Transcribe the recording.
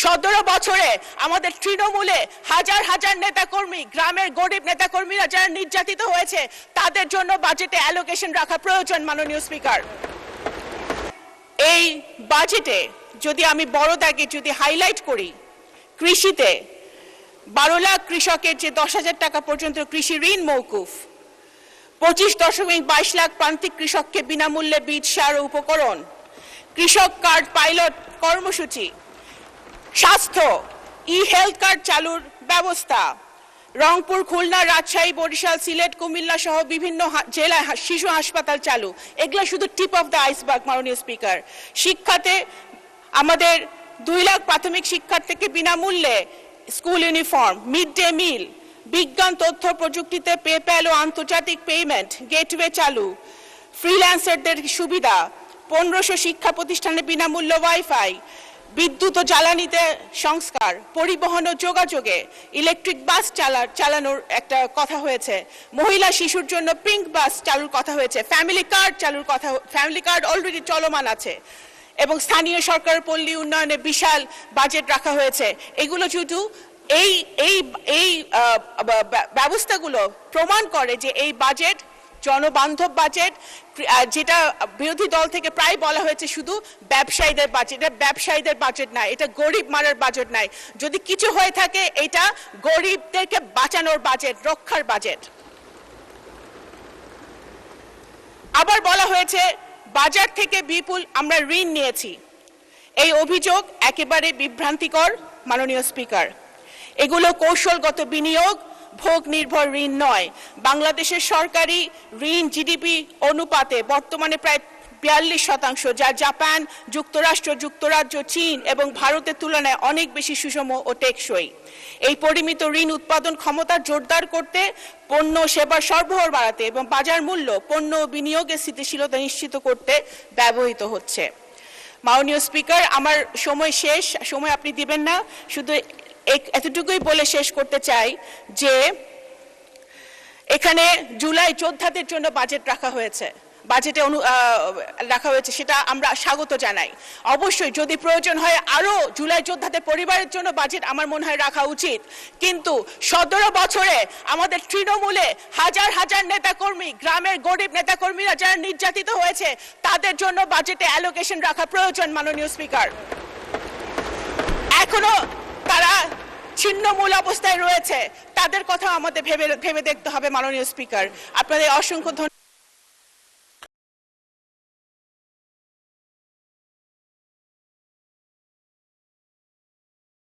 17 বছরে আমাদের তৃণমূলে হাজার হাজার নেতাকর্মী, গ্রামের গরিব নেতাকর্মীরা যারা নির্যাতিত হয়েছে তাদের জন্য বাজেটে অ্যালোকেশন রাখা প্রয়োজন মাননীয় স্পিকার। এই বাজেটে যদি আমি বড় দাগে যদি হাইলাইট করি, কৃষিতে 12 লাখ কৃষকের যে 10,000 টাকা পর্যন্ত কৃষি ঋণ মওকুফ, 25.22 লাখ প্রান্তিক কৃষককে বিনামূল্যে বীজ, সার ও উপকরণ, কৃষক কার্ড পাইলট কর্মসূচি, স্বাস্থ্য হেলথ কার্ড চালুর ব্যবস্থা, রংপুর, খুলনা, রাজশাহী, বরিশাল, সিলেট, কুমিল্লা সহ বিভিন্ন জেলায় শিশু হাসপাতাল চালু। এগুলো শুধু টিপ অফ দ্য আইসবার্গ মাননীয় স্পিকার। শিক্ষাতে আমাদের 2 লাখ প্রাথমিক শিক্ষার্থীকে বিনামূল্যে school uniform, mid day meal, বিজ্ঞান তথ্য প্রযুক্তিতে পেপ্যাল ও আন্তর্জাতিক পেমেন্ট গেটওয়ে চালু, ফ্রিল্যান্সারদের সুবিধা, 1500 শিক্ষা প্রতিষ্ঠানে বিনামূল্য ওয়াইফাই, বিদ্যুৎ ও জ্বালানিতে সংস্কার, পরিবহন ও যোগাযোগে ইলেকট্রিক বাস চালানোর একটা কথা হয়েছে, মহিলা শিশুর জন্য পিঙ্ক বাস চালুর কথা হয়েছে, ফ্যামিলি কার্ড চালুর কথা, ফ্যামিলি কার্ড অলরেডি চলমান আছে, এবং স্থানীয় সরকার পল্লী উন্নয়নে বিশাল বাজেট রাখা হয়েছে। এগুলো শুধু এই ব্যবস্থাগুলো প্রমাণ করে যে এই বাজেট জনবান্ধব বাজেট, যেটা বিরোধী দল থেকে প্রায় বলা হয়েছে শুধু ব্যবসায়ীদের বাজেট। এটা ব্যবসায়ীদের বাজেট নাই, এটা গরিব মারার বাজেট নাই। যদি কিছু হয়ে থাকে এটা গরিবদেরকে বাঁচানোর বাজেট, রক্ষার বাজেট। আবার বলা হয়েছে বাজার থেকে বিপুল আমরা ঋণ নিয়েছি। এই অভিযোগ একেবারে বিভ্রান্তিকর মাননীয় স্পিকার। এগুলো কৌশলগত বিনিয়োগ, ভোগ নির্ভর ঋণ নয়। বাংলাদেশের সরকারি ঋণ জিডিপি অনুপাতে বর্তমানে প্রায় 42%, যা জাপান, যুক্তরাষ্ট্র, যুক্তরাজ্য, চীন এবং ভারতের তুলনায় অনেক বেশি সুষম ও টেকসই। এই পরিমিত ঋণ উৎপাদন ক্ষমতা জোরদার করতে, পণ্য সেবার সরবরাহ বাড়াতে এবং বাজার মূল্য, পণ্য ও বিনিয়োগের স্থিতিশীলতা নিশ্চিত করতে ব্যবহৃত হচ্ছে। মাননীয় স্পিকার, আমার সময় শেষ, সময় আপনি দিবেন না, শুধু এতটুকুই বলে শেষ করতে চাই যে এখানে জুলাই যোদ্ধাদের জন্য বাজেট রাখা হয়েছে, সেটা আমরা স্বাগত জানাই। অবশ্যই যদি প্রয়োজন হয় আরো জুলাই যোদ্ধাদের পরিবারের জন্য বাজেট আমার মনে হয় রাখা উচিত। কিন্তু 17 বছরে আমাদের তৃণমূলে হাজার হাজার নেতাকর্মী, গ্রামের গরিব নেতাকর্মীরা যারা নির্যাতিত হয়েছে তাদের জন্য বাজেটে অ্যালোকেশন রাখা প্রয়োজন মাননীয় স্পিকার। এখনো তারা ছিন্নমূল অবস্থায় রয়েছে, তাদের কথা আমাদের ভেবে দেখতে হবে মাননীয় স্পিকার। আপনাদের অসংখ্য ধন্যবাদ।